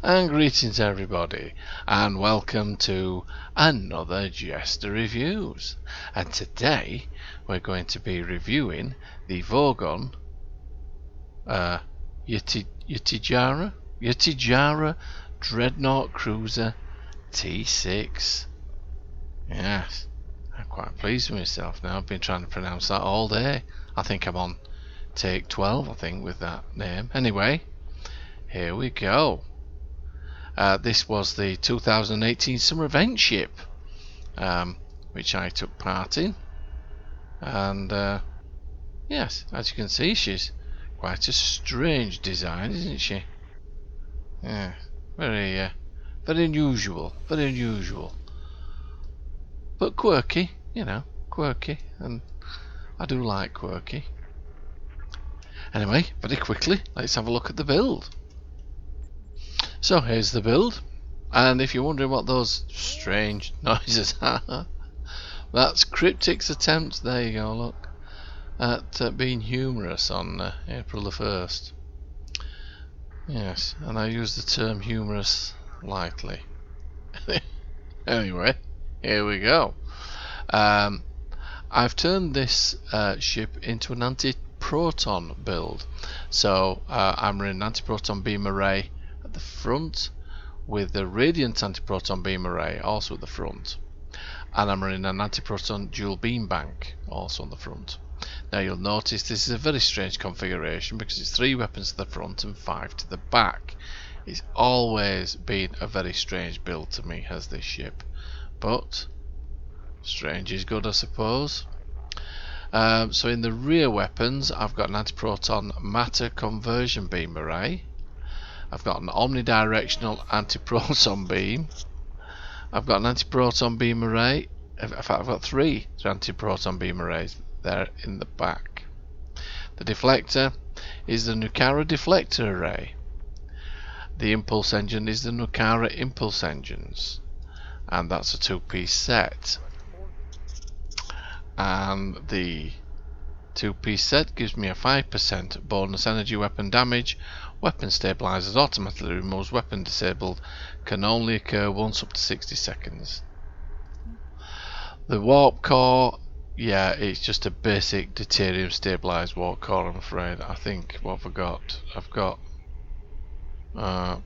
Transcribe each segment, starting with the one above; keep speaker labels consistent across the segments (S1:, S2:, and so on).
S1: And greetings everybody, and welcome to another JeSter Reviews. And today we're going to be reviewing the Vorgon Ytijara Dreadnought Cruiser T6. Yes, I'm quite pleased with myself now. I've been trying to pronounce that all day. I think I'm on take 12, I think, with that name. Anyway, here we go. This was the 2018 summer event ship, which I took part in, and yes, as you can see, she's quite a strange design, isn't she? Yeah, very unusual, but quirky, you know, quirky, and I do like quirky. Anyway, very quickly, let's have a look at the build. So here's the build, and if you're wondering what those strange noises are, that's Cryptic's attempt, there you go, look, at being humorous on April the 1st. Yes, and I use the term humorous lightly. Anyway, here we go. I've turned this ship into an anti-proton build, so I'm running an anti-proton beam array at the front with the radiant anti-proton beam array also at the front, and I'm running an anti-proton dual beam bank also on the front. Now you'll notice this is a very strange configuration because it's 3 weapons to the front and 5 to the back. It's always been a very strange build to me, has this ship, but strange is good, I suppose. So in the rear weapons I've got an anti-proton matter conversion beam array, I've got an omnidirectional anti-proton beam, I've got an anti-proton beam array, in fact I've got 3 anti-proton beam arrays there in the back. The deflector is the Nukara deflector array, the impulse engine is the Nukara impulse engines, and that's a 2-piece set. And the 2-piece set gives me a 5% bonus energy weapon damage. Weapon stabilizers automatically removes weapon disabled, can only occur once up to 60 seconds. The warp core, yeah, it's just a basic deuterium stabilized warp core, I'm afraid. I think what I've got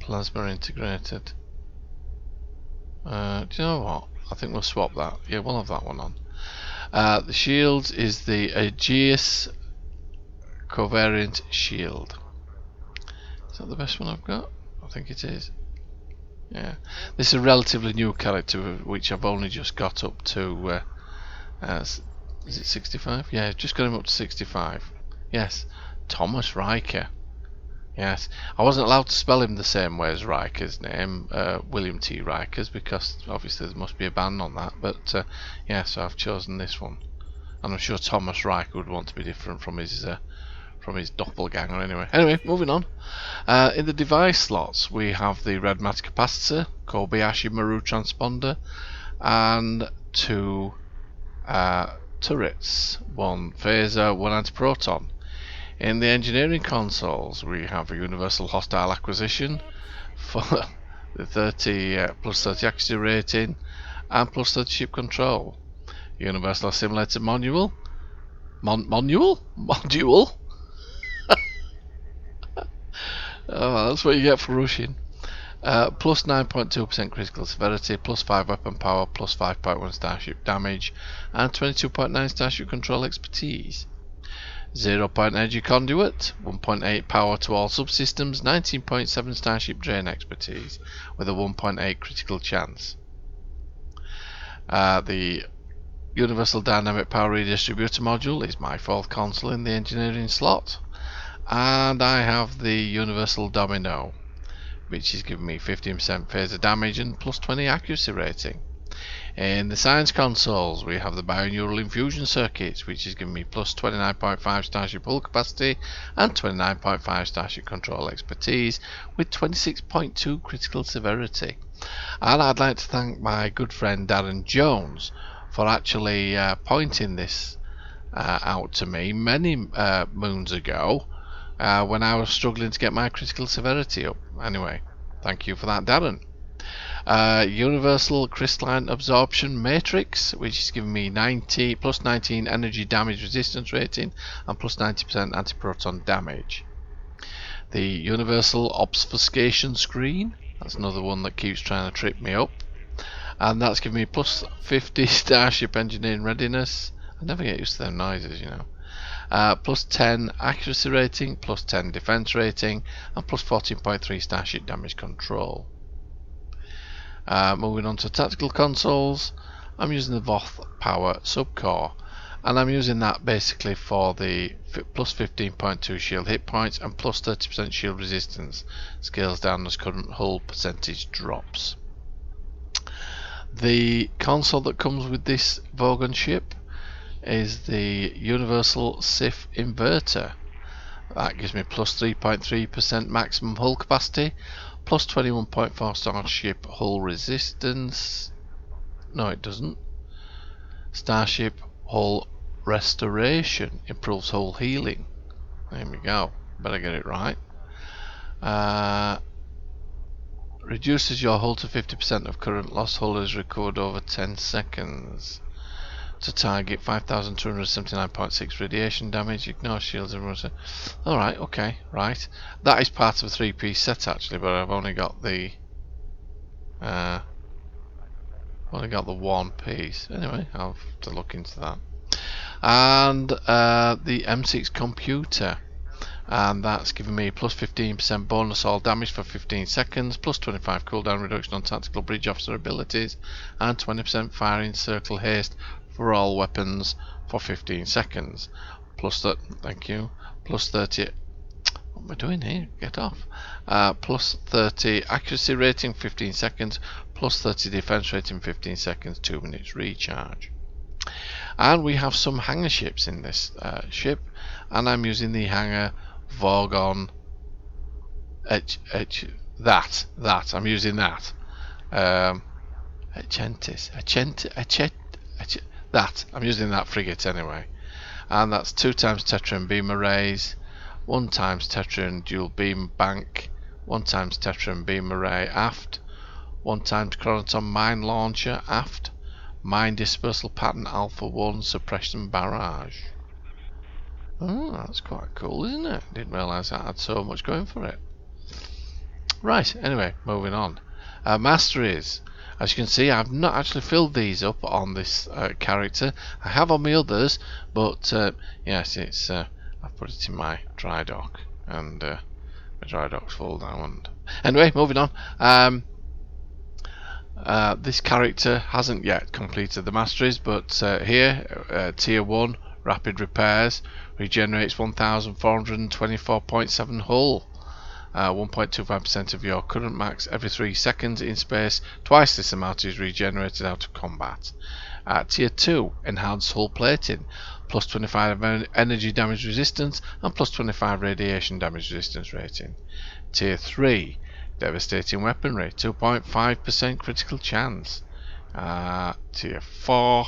S1: plasma integrated. Do you know what? I think we'll swap that. Yeah, we'll have that one on. The shields is the JeSter covariant shield. Is that the best one I've got? I think it is. Yeah, this is a relatively new character which I've only just got up to. Is it 65? Yeah, just got him up to 65. Yes, Thomas Riker. Yes, I wasn't allowed to spell him the same way as Riker's name, William T. Riker's, because obviously there must be a ban on that. But yeah, so I've chosen this one, and I'm sure Thomas Riker would want to be different from his doppelganger. Anyway, moving on. In the device slots, we have the red matter capacitor, Kobayashi Maru transponder, and 2 turrets, 1 phaser, 1 anti-proton. In the engineering consoles, we have a universal hostile acquisition for the 30 plus 30 accuracy rating and plus 30 ship control. Universal assimilator module. Module. Oh, that's what you get for rushing. Plus 9.2% critical severity, plus 5 weapon power, plus 5.1 starship damage, and 22.9 starship control expertise. 0 energy conduit, 1.8 power to all subsystems, 19.7 starship drain expertise with a 1.8 critical chance. The universal dynamic power redistributor module is my 4th console in the engineering slot, and I have the universal domino, which is giving me 15% phaser damage and plus 20 accuracy rating. In the science consoles, we have the binaural infusion circuits, which is giving me plus 29.5 starship hull capacity and 29.5 starship control expertise with 26.2 critical severity. And I'd like to thank my good friend Darren Jones for actually pointing this out to me many moons ago when I was struggling to get my critical severity up. Anyway, Thank you for that, Darren. Universal Crystalline Absorption Matrix, which is giving me 90 plus 19 energy damage resistance rating and plus 90% anti-proton damage. The Universal Obfuscation Screen, that's another one that keeps trying to trip me up, and that's giving me plus 50 Starship Engineering Readiness. I never get used to them noises, you know. Plus 10 accuracy rating, plus 10 defense rating, and plus 14.3 Starship damage control. Moving on to tactical consoles, I'm using the Voth Power Subcore, and I'm using that basically for the plus 15.2 shield hit points and plus 30% shield resistance. Scales down as current hull percentage drops. The console that comes with this Vorgon ship is the Universal SIF Inverter. That gives me plus 3.3% maximum hull capacity, plus 21.4 Starship hull resistance. No, it doesn't. Starship hull restoration improves hull healing. There we go. Better get it right. Reduces your hull to 50% of current lost hull is recovered over 10 seconds. To target 5,279.6 radiation damage. Ignore shields. Alright, okay, right. That is part of a 3-piece set actually, but I've only got the one piece. Anyway, I'll have to look into that. And the M6 computer, and that's giving me plus 15% bonus all damage for 15 seconds, plus 25 cooldown reduction on tactical bridge officer abilities, and 20% firing circle haste for all weapons for 15 seconds. Plus that, thank you. Plus 30. What am I doing here? Get off. Plus 30 accuracy rating 15 seconds, plus 30 defense rating 15 seconds, 2 minutes recharge. And we have some hangar ships in this ship, and I'm using the hangar Vorgon I'm using that. That I'm using that frigate anyway, and that's 2 times Tetra beam arrays, 1 times Tetra dual beam bank, 1 times Tetra beam array aft, 1 times Chronoton mine launcher aft, mine dispersal pattern alpha 1 suppression barrage. Oh, that's quite cool, isn't it? Didn't realise that had so much going for it. Right, anyway, moving on. Masteries. As you can see, I've not actually filled these up on this character. I have on my others, but yes, it's I've put it in my dry dock, and my dry dock's full now. And anyway, moving on. This character hasn't yet completed the Masteries, but here, Tier 1, Rapid Repairs, regenerates 1,424.7 hull. 1.25% of your current max every 3 seconds in space. Twice this amount is regenerated out of combat. Tier 2, Enhanced Hull Plating, plus 25 energy damage resistance and plus 25 radiation damage resistance rating. Tier 3, Devastating Weaponry, 2.5% critical chance. Tier 4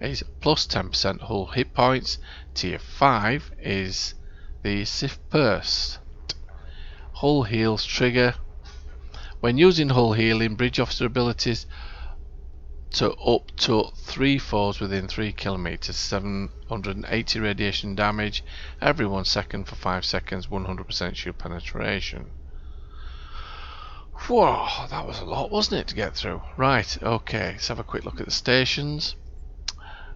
S1: is plus 10% hull hit points. Tier 5 is the Sif Burst. Hull heals trigger when using hull healing bridge officer abilities to up to 3 foes within 3 kilometers, 780 radiation damage every 1 second for 5 seconds, 100% shield penetration. Whoa, that was a lot, wasn't it, to get through? Right, okay, let's have a quick look at the stations.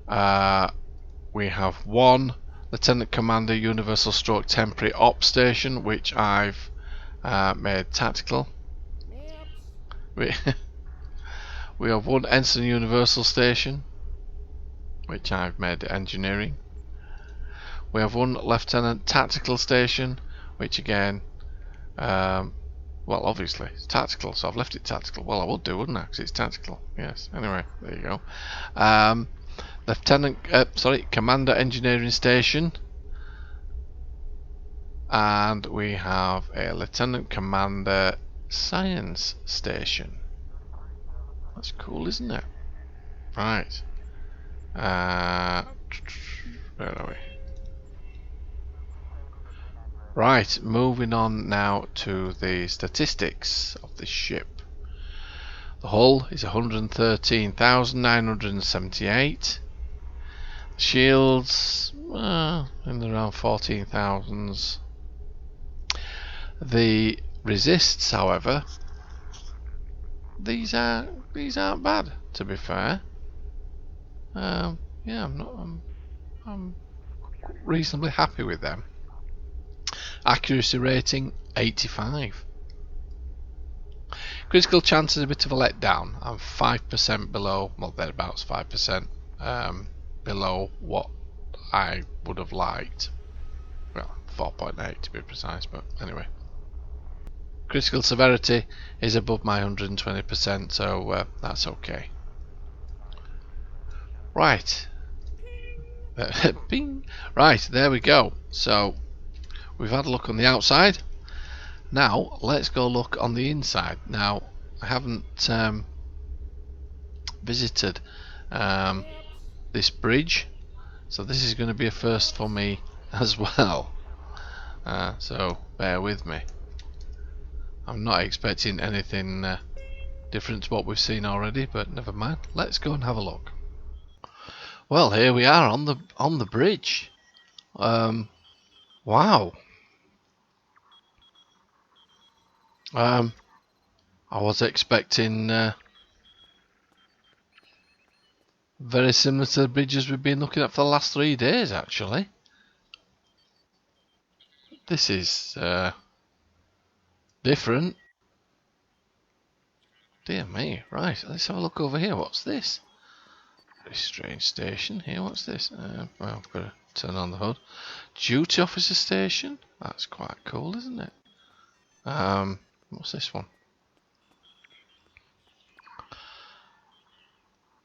S1: We have 1 Lieutenant Commander Universal Stroke Temporary Op Station, which I've made tactical. We have 1 Ensign Universal Station, which I've made engineering. We have 1 Lieutenant Tactical Station, which again, well, obviously it's tactical, so I've left it tactical. Well, I would do, wouldn't I? Because it's tactical. Yes. Anyway, there you go. Commander Engineering Station. And we have a Lieutenant Commander Science Station. That's cool, isn't it? Right. Where are we? Right, moving on now to the statistics of this ship. The hull is 113,978. Shields in around 14,000s. The resists, however, these aren't bad, to be fair. Yeah, I'm reasonably happy with them. Accuracy rating 85. Critical chance is a bit of a letdown. I'm 5% below, well, thereabouts 5% below what I would have liked. Well, 4.8 to be precise, but anyway. Critical severity is above my 120%, so that's okay. Right. Bing. Right, there we go. So, we've had a look on the outside. Now, let's go look on the inside. Now, I haven't visited this bridge, so this is going to be a first for me as well. So, bear with me. I'm not expecting anything different to what we've seen already, but never mind. Let's go and have a look. Well, here we are on the bridge. Wow. I was expecting very similar to the bridges we've been looking at for the last 3 days, actually. This is different. Dear me. Right, let's have a look over here. What's this? Very strange station here. What's this? Well, I've got to turn on the HUD. Duty officer station. That's quite cool, isn't it? What's this one?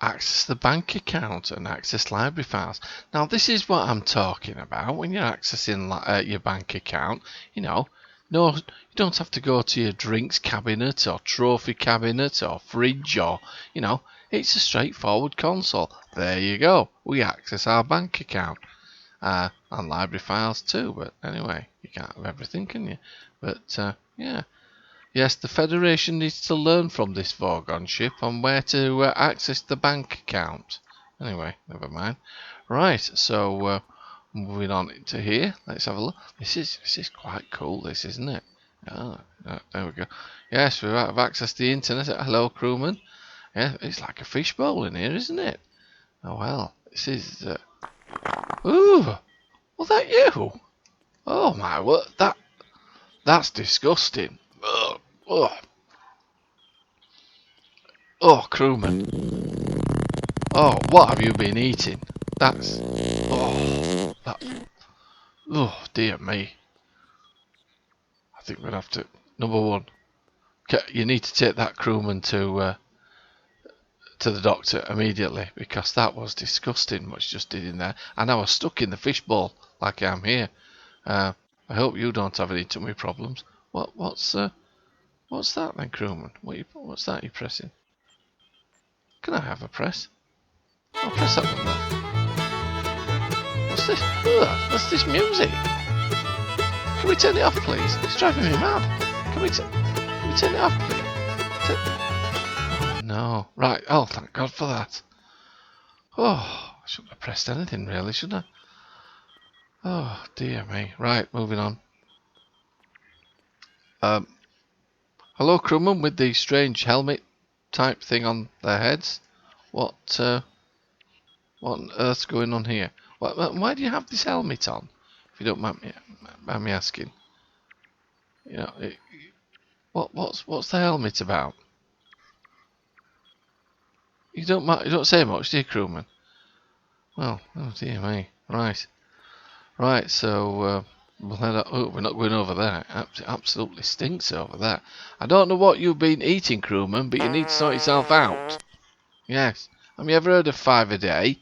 S1: Access the bank account and access library files. Now, this is what I'm talking about. When you're accessing your bank account, no, you don't have to go to your drinks cabinet or trophy cabinet or fridge or, it's a straightforward console. There you go. We access our bank account. And library files too, but anyway, you can't have everything, can you? But, yeah. Yes, the Federation needs to learn from this Vorgon ship on where to access the bank account. Anyway, never mind. Right, so moving on into here, let's have a look. This is quite cool, this, isn't it? Oh, there we go. Yes, we have access to the internet. Hello, crewman. Yeah, it's like a fishbowl in here, isn't it? Oh well, this is. Ooh, was that you? Oh my word, that's disgusting. Ugh. Oh, oh, crewman. Oh, what have you been eating? That's. Oh, oh, dear me. I think we'd have to. Number one, you need to take that crewman to the doctor immediately, because that was disgusting what you just did in there. And I was stuck in the fishbowl like I am here. I hope you don't have any tummy problems. What's that then, crewman? What's that you're pressing? Can I have a press? I'll press that one there. What's this? Ugh, what's this music? Can we turn it off, please? It's driving me mad. Can we turn it off, please? Oh, no. Right. Oh, thank God for that. Oh, I shouldn't have pressed anything, really, should I? Oh, dear me. Right, moving on. Hello, crewman with the strange helmet type thing on their heads. What on earth's going on here? Why do you have this helmet on? If you don't mind me asking. What's the helmet about? You don't say much, do you, crewman? Well, oh dear me. Right. So we're not going over there. It absolutely stinks over there. I don't know what you've been eating, crewman, but you need to sort yourself out. Yes. Have you ever heard of 5 a day?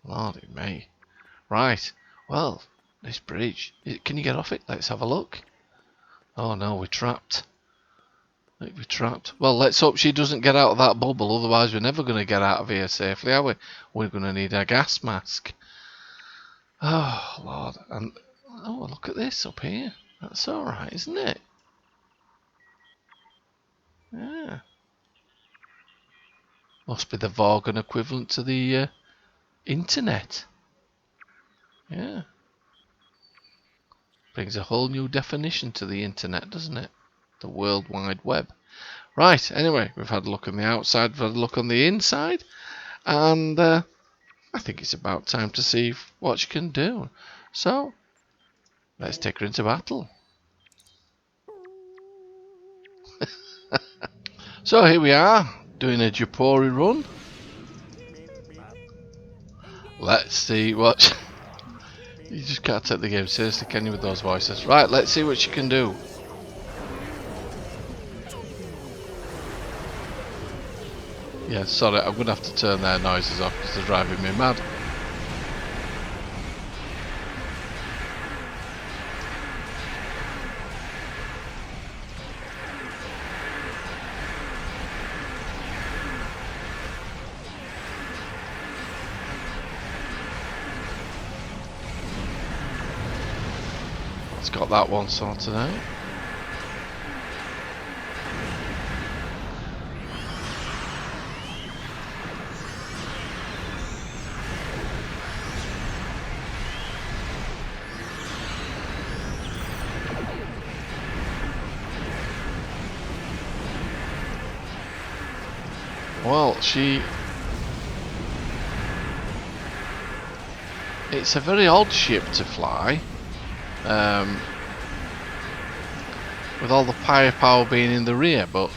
S1: Lordy me. Right. Well, this bridge. Can you get off it? Let's have a look. Oh no, we're trapped. We're trapped. Well, let's hope she doesn't get out of that bubble, otherwise we're never going to get out of here safely, are we? We're going to need a gas mask. Oh, Lord. And Oh, look at this up here. That's alright, isn't it? Yeah. Must be the Vorgon equivalent to the internet. Yeah. Brings a whole new definition to the internet, doesn't it? The World Wide Web. Right, anyway, we've had a look on the outside, we've had a look on the inside, and I think it's about time to see what she can do. So, let's take her into battle. So here we are, doing a Japori run. Let's see what... You just can't take the game seriously, can you, with those voices? Right, let's see what she can do. Yeah, sorry, I'm going to have to turn their noises off because they're driving me mad. It's got that one sorted out. Well, it's a very odd ship to fly, with all the firepower being in the rear, but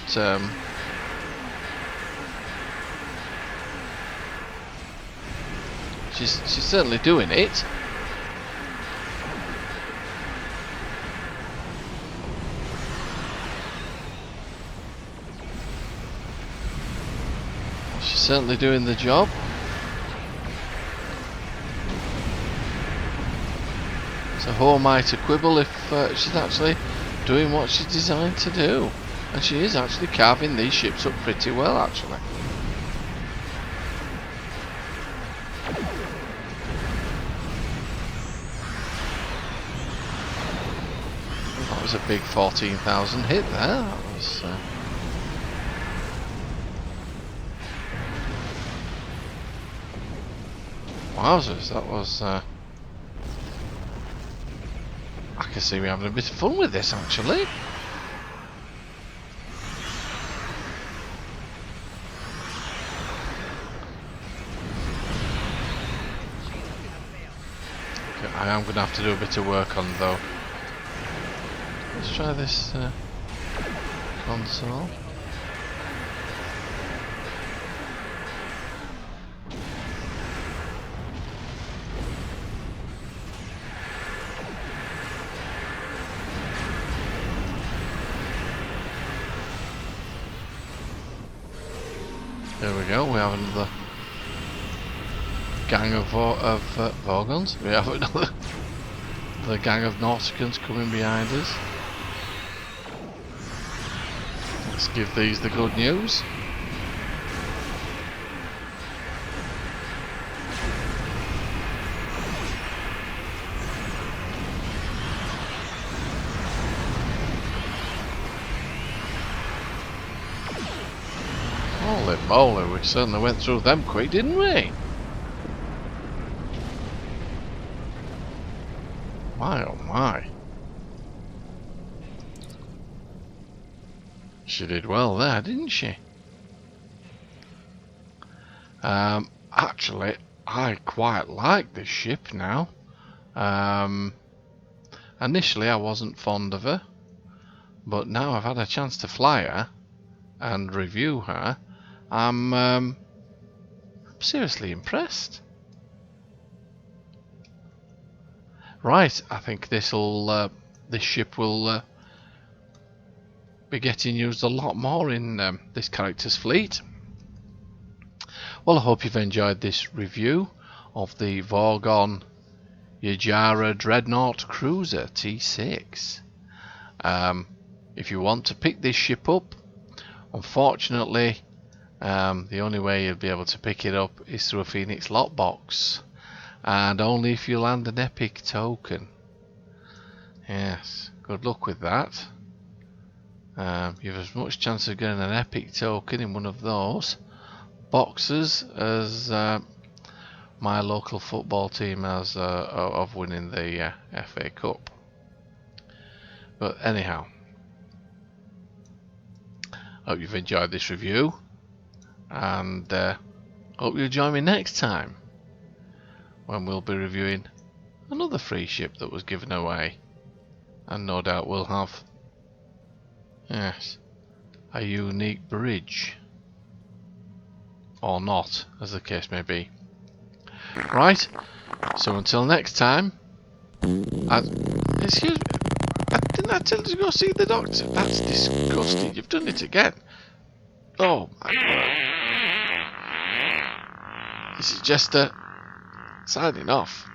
S1: she's certainly doing it. She's certainly doing the job. So who am I to quibble if she's actually doing what she's designed to do? And she is actually carving these ships up pretty well, actually. That was a big 14,000 hit there. That was... Wowzers, that was... I can see we're having a bit of fun with this, actually. Okay, I am going to have to do a bit of work on, though. Let's try this console. There we go, we have another gang of Vorgons. We have another gang of Nauticans coming behind us. Let's give these the good news. Holy moly, we certainly went through them quick, didn't we? My oh my. She did well there, didn't she? Actually, I quite like this ship now. Initially I wasn't fond of her, but now I've had a chance to fly her and review her, I'm seriously impressed. Right, I think this ship will be getting used a lot more in this character's fleet. Well, I hope you've enjoyed this review of the Vorgon Ytijara Dreadnought Cruiser T6. If you want to pick this ship up, unfortunately, the only way you'll be able to pick it up is through a Phoenix lockbox, and only if you land an epic token. Yes, good luck with that. You have as much chance of getting an epic token in one of those boxes as my local football team has of winning the FA Cup. But anyhow, hope you've enjoyed this review, and hope you'll join me next time when we'll be reviewing another free ship that was given away, and no doubt we'll have, yes, a unique bridge, or not, as the case may be. Right, so until next time, excuse me, didn't I tell you to go see the doctor? That's disgusting, you've done it again. Oh my word. This is JeSter, signing off.